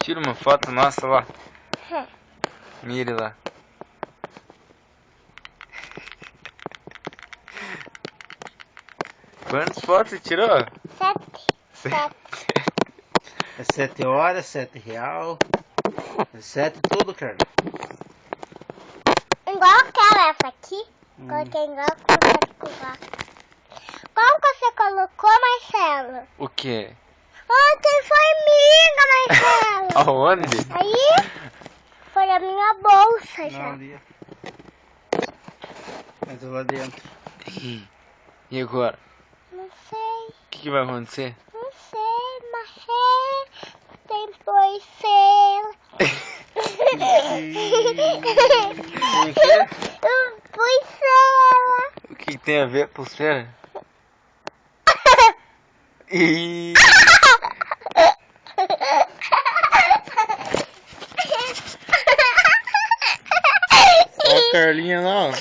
Tira uma foto nossa lá. Mire lá. Quantas fotos você tirou? 7. É 7 horas, 7 real. É 7 tudo, Carla. Igual aquela essa aqui. Coloquei igual igual. Como que você colocou, Marcelo? O quê? Ontem foi minha, Marcelo. Aonde? Aí foi a minha bolsa Não, já. ali. Mas lá dentro. E agora? Não sei, O que vai acontecer? não sei, mas tem pulseira. Por quê? Pulseira. O que tem a ver com pulseira? Ih, ó a Carlinha lá, ó.